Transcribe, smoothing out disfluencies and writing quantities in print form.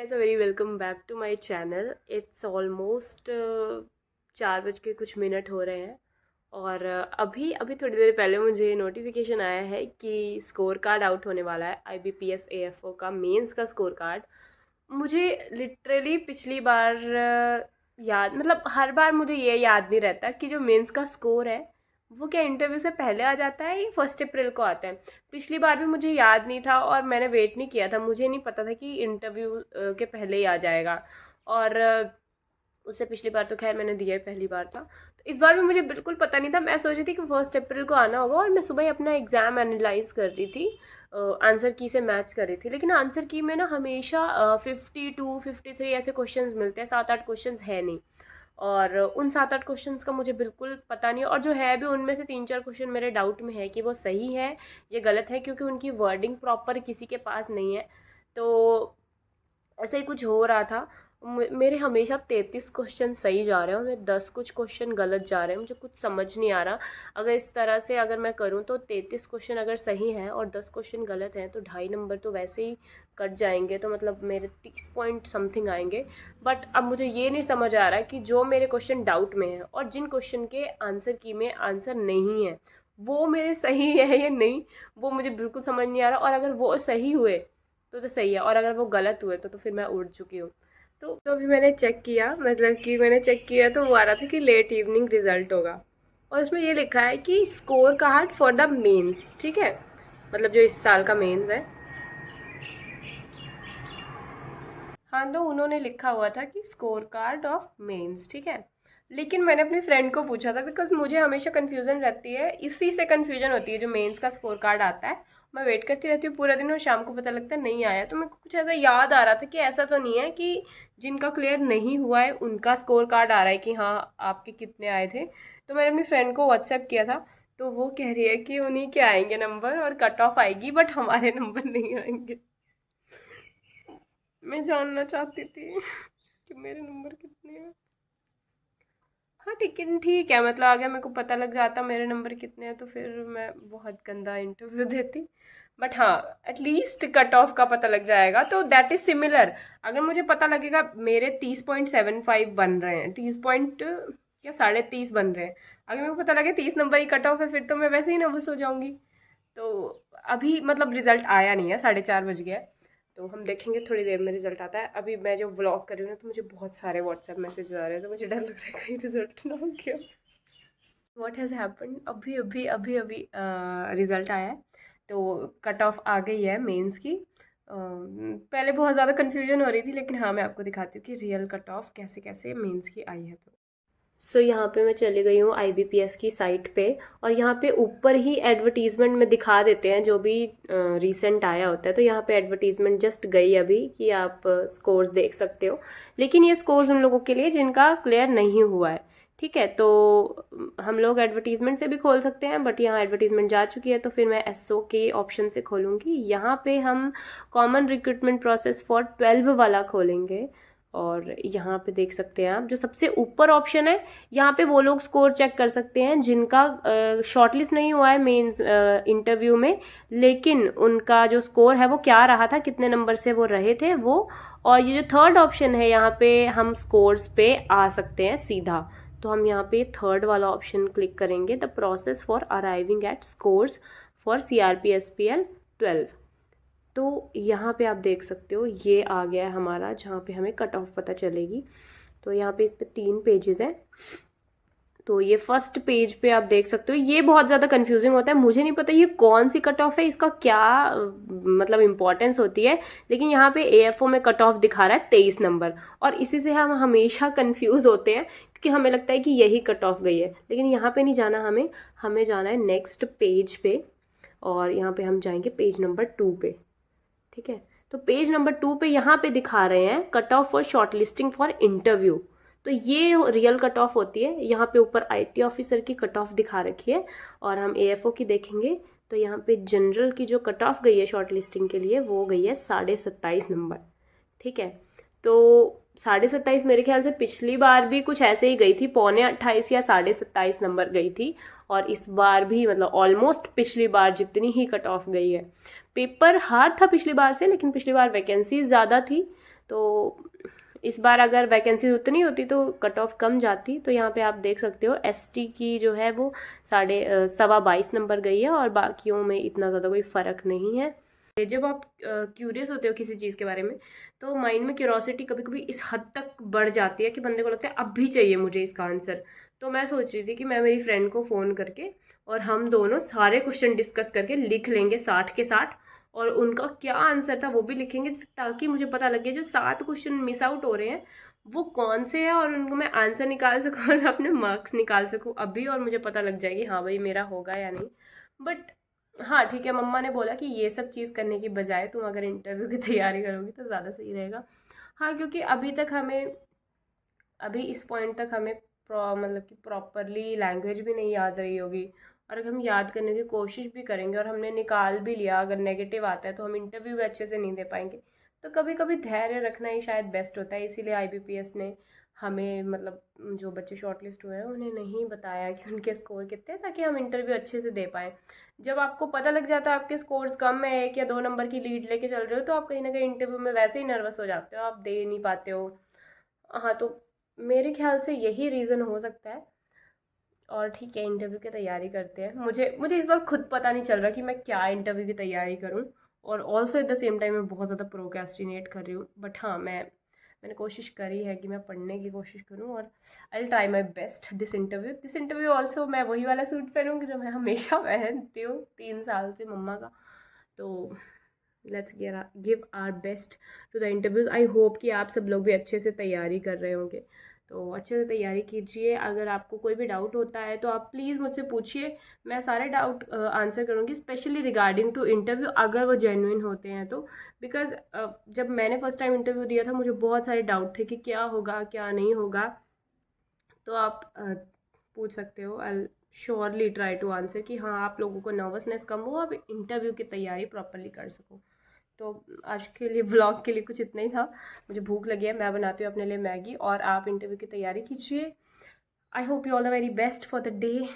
guys are very welcome back to my channel. It's almost 4 बज के कुछ minute हो रहे हैं और अभी अभी थोड़ी देर पहले मुझे नोटिफिकेशन आया है कि स्कोर कार्ड आउट होने वाला है। IBPS AFO का मेंस का स्कोर कार्ड। मुझे लिटरली पिछली बार याद मतलब हर बार मुझे ये याद नहीं रहता कि जो मेंस का स्कोर है वो क्या इंटरव्यू से पहले आ जाता है या 1 अप्रैल को आता है। पिछली बार भी मुझे याद नहीं था और मैंने वेट नहीं किया था, मुझे नहीं पता था कि इंटरव्यू के पहले ही आ जाएगा। और उससे पिछली बार तो खैर मैंने दिया ही पहली बार था, तो इस बार भी मुझे बिल्कुल पता नहीं था। मैं सोच रही थी कि 1 अप्रैल को आना होगा और मैं सुबह ही अपना एग्ज़ाम एनालाइज कर रही थी, आंसर की से मैच कर रही थी। लेकिन आंसर की में ना हमेशा 52 53 ऐसे क्वेश्चंस मिलते हैं, 7 8 क्वेश्चंस है नहीं। और उन 7 8 क्वेश्चंस का मुझे बिल्कुल पता नहीं, और जो है भी उनमें से 3 4 क्वेश्चन मेरे डाउट में है कि वो सही है या गलत है, क्योंकि उनकी वर्डिंग प्रॉपर किसी के पास नहीं है। तो ऐसे ही कुछ हो रहा था। मेरे हमेशा 33 क्वेश्चन सही जा रहे हैं और मेरे 10 कुछ क्वेश्चन गलत जा रहे हैं। मुझे कुछ समझ नहीं आ रहा। अगर इस तरह से अगर मैं करूँ तो 33 क्वेश्चन अगर सही हैं और 10 क्वेश्चन गलत हैं तो 2.5 नंबर तो वैसे ही कट जाएंगे, तो मतलब मेरे 30 पॉइंट समथिंग आएंगे। बट अब मुझे ये नहीं समझ आ रहा कि जो मेरे क्वेश्चन डाउट में है और जिन क्वेश्चन के आंसर की में आंसर नहीं है वो मेरे सही है या नहीं, वो मुझे बिल्कुल समझ नहीं आ रहा। और अगर वो सही हुए तो सही है, और अगर वो गलत हुए तो फिर मैं उड़ चुकी हूँ। तो अभी मैंने चेक किया, मतलब कि मैंने चेक किया तो वो आ रहा था कि लेट इवनिंग रिजल्ट होगा। और उसमें ये लिखा है कि score card for the men's, ठीक है, मतलब जो इस साल का मेंस है। हाँ, तो उन्होंने लिखा हुआ था कि स्कोर कार्ड ऑफ मेंस, ठीक है। लेकिन मैंने अपनी फ्रेंड को पूछा था, बिकॉज मुझे हमेशा कन्फ्यूज़न रहती है, इसी से कन्फ्यूजन होती है जो मेंस का स्कोर कार्ड आता है। मैं वेट करती रहती हूँ पूरा दिन और शाम को पता लगता है नहीं आया। तो मेरे को कुछ ऐसा याद आ रहा था कि ऐसा तो नहीं है कि जिनका क्लियर नहीं हुआ है उनका स्कोर कार्ड आ रहा है कि हाँ आपके कितने आए थे। तो मैंने अपनी फ्रेंड को व्हाट्सएप किया था, तो वो कह रही है कि उन्हीं के आएंगे नंबर और कट ऑफ आएगी, बट हमारे नंबर नहीं आएंगे। मैं जानना चाहती थी कि मेरे नंबर कितने हैं। हाँ ठीक है, मतलब अगर मेरे को पता लग जाता मेरे नंबर कितने हैं तो फिर मैं बहुत गंदा इंटरव्यू देती। बट हाँ, एटलीस्ट कट ऑफ का पता लग जाएगा तो दैट इज सिमिलर। अगर मुझे पता लगेगा मेरे 30.75 बन रहे हैं, 30 पॉइंट क्या 30.5 बन रहे हैं, अगर मेरे को पता लगे 30 नंबर ही कट ऑफ है, फिर तो मैं वैसे ही नर्वस हो जाऊंगी। तो अभी मतलब रिजल्ट आया नहीं है, 4:30 बज गया है। तो हम देखेंगे थोड़ी देर में रिजल्ट आता है। अभी मैं जो व्लॉग कर रही हूँ ना तो मुझे बहुत सारे व्हाट्सएप मैसेज आ रहे हैं, तो मुझे डर लग रहा है कहीं रिजल्ट ना हो गया। व्हाट हैज़ हैपन, अभी अभी अभी अभी रिजल्ट आया है। तो कट ऑफ आ गई है मेंस की। पहले बहुत ज़्यादा कन्फ्यूजन हो रही थी, लेकिन हाँ मैं आपको दिखाती हूँ कि रियल कट ऑफ कैसे कैसे मेंस की आई है। तो यहाँ पे मैं चली गई हूँ IBPS की साइट पे, और यहाँ पे ऊपर ही एडवर्टीजमेंट में दिखा देते हैं जो भी रीसेंट आया होता है। तो यहाँ पे एडवर्टीजमेंट जस्ट गई अभी कि आप स्कोर्स देख सकते हो। लेकिन ये स्कोर्स उन लोगों के लिए जिनका क्लियर नहीं हुआ है, ठीक है। तो हम लोग एडवर्टीजमेंट से भी खोल सकते हैं, बट यहाँ एडवर्टीजमेंट जा चुकी है तो फिर मैं SO के ऑप्शन से खोलूँगी। यहाँ पे हम कॉमन रिक्रूटमेंट प्रोसेस फॉर 12 वाला खोलेंगे। और यहाँ पे देख सकते हैं आप जो सबसे ऊपर ऑप्शन है, यहाँ पे वो लोग स्कोर चेक कर सकते हैं जिनका शॉर्टलिस्ट नहीं हुआ है मेंस इंटरव्यू में, लेकिन उनका जो स्कोर है वो क्या रहा था, कितने नंबर से वो रहे थे वो। और ये जो थर्ड ऑप्शन है यहाँ पे हम स्कोर्स पे आ सकते हैं सीधा। तो हम यहाँ पे थर्ड वाला ऑप्शन क्लिक करेंगे, the process for arriving at scores for CRPSPL 12। तो यहाँ पे आप देख सकते हो ये आ गया है हमारा, जहाँ पे हमें कट ऑफ पता चलेगी। तो यहाँ पे इस पे 3 पेजेस हैं। तो ये फर्स्ट पेज पे आप देख सकते हो, ये बहुत ज़्यादा कंफ्यूजिंग होता है, मुझे नहीं पता ये कौन सी कट ऑफ है, इसका क्या मतलब इम्पोर्टेंस होती है। लेकिन यहाँ पे AFO में कट ऑफ दिखा रहा है 23 नंबर, और इसी से हम हमेशा कंफ्यूज होते हैं क्योंकि हमें लगता है कि यही कट ऑफ गई है। लेकिन यहाँ पे नहीं जाना हमें, हमें जाना है नेक्स्ट पेज पे, और यहाँ पे हम जाएंगे पेज नंबर 2 पे, ठीक है। तो पेज नंबर 2 पे यहाँ पे दिखा रहे हैं cut off for short listing for interview. तो ये रियल कट ऑफ होती है। यहाँ पे ऊपर IT ऑफिसर की कट ऑफ दिखा रखी है, और हम AFO की देखेंगे तो यहाँ पे जनरल की जो कट ऑफ गई है शॉर्ट लिस्टिंग के लिए वो गई है 27.5 नंबर, ठीक है। तो 27.5 मेरे ख्याल से पिछली बार भी कुछ ऐसे ही गई थी, 28.25 या 27.5 नंबर गई थी। और इस बार भी मतलब ऑलमोस्ट पिछली बार जितनी ही कट ऑफ गई है। पेपर हार्ड था पिछली बार से, लेकिन पिछली बार वैकेंसी ज़्यादा थी तो इस बार अगर वैकेंसी उतनी होती तो कट ऑफ कम जाती। तो यहाँ पे आप देख सकते हो एसटी की जो है वो 22.25 नंबर गई है और बाकियों में इतना ज़्यादा कोई फ़र्क नहीं है। जब आप क्यूरियस होते हो किसी चीज़ के बारे में तो माइंड में क्यूरोसिटी कभी कभी इस हद तक बढ़ जाती है कि बंदे को लगता है अब भी चाहिए मुझे इसका आंसर। तो मैं सोच रही थी कि मैं मेरी फ्रेंड को फ़ोन करके और हम दोनों सारे क्वेश्चन डिस्कस करके लिख लेंगे 60 के 60 और उनका क्या आंसर था वो भी लिखेंगे, ताकि मुझे पता लगे जो 7 क्वेश्चन मिस आउट हो रहे हैं वो कौन से हैं और उनको मैं आंसर निकाल सकूँ और अपने मार्क्स निकाल सकूँ अभी, और मुझे पता लग जाएगी हाँ भाई मेरा होगा या नहीं। बट हाँ ठीक है, मम्मा ने बोला कि ये सब चीज़ करने की बजाय तुम अगर इंटरव्यू की तैयारी करोगी तो ज़्यादा सही रहेगा। हाँ क्योंकि अभी इस पॉइंट तक हमें मतलब कि प्रॉपरली लैंग्वेज भी नहीं याद रही होगी, और अगर हम याद करने की कोशिश भी करेंगे और हमने निकाल भी लिया अगर नेगेटिव आता है तो हम इंटरव्यू भी अच्छे से नहीं दे पाएंगे। तो कभी कभी धैर्य रखना ही शायद बेस्ट होता है, इसीलिए आईबीपीएस ने हमें मतलब जो बच्चे शॉर्टलिस्ट हुए हैं उन्हें नहीं बताया कि उनके स्कोर कितने हैं, ताकि हम इंटरव्यू अच्छे से दे पाएँ। जब आपको पता लग जाता है आपके स्कोर्स कम है, 1 या 2 नंबर की लीड लेके चल रहे हो, तो आप कहीं ना कहीं इंटरव्यू में वैसे ही नर्वस हो जाते हो, आप दे नहीं पाते हो। हाँ तो मेरे ख्याल से यही रीज़न हो सकता है। और ठीक है, इंटरव्यू की तैयारी करते हैं। मुझे मुझे इस बार खुद पता नहीं चल रहा कि मैं क्या इंटरव्यू की तैयारी करूं, और also at the same time मैं बहुत ज़्यादा प्रोक्रेस्टिनेट कर रही हूँ। बट हाँ मैंने कोशिश करी है कि मैं पढ़ने की कोशिश करूँ, और I will try my best this interview also मैं वही वाला सूट पहनूँगी जो मैं हमेशा पहनती हूँ 3 साल से मम्मा का। तो let's give our best to the interviews. I hope कि आप सब लोग भी अच्छे से तैयारी कर रहे होंगे, तो अच्छे से तैयारी कीजिए। अगर आपको कोई भी डाउट होता है तो आप प्लीज़ मुझसे पूछिए, मैं सारे डाउट आंसर करूँगी, स्पेशली रिगार्डिंग टू इंटरव्यू अगर वो जेन्युइन होते हैं तो। बिकॉज जब मैंने फर्स्ट टाइम इंटरव्यू दिया था मुझे बहुत सारे डाउट थे कि क्या होगा क्या नहीं होगा। तो आप पूछ सकते हो, I surely try to answer कि हाँ आप लोगों को नर्वसनेस कम हो, आप इंटरव्यू की तैयारी प्रॉपरली कर सको। तो आज के लिए व्लॉग के लिए कुछ इतना ही था। मुझे भूख लगी है, मैं बनाती हूँ अपने लिए मैगी, और आप इंटरव्यू की तैयारी कीजिए। I hope you all the very best for the day.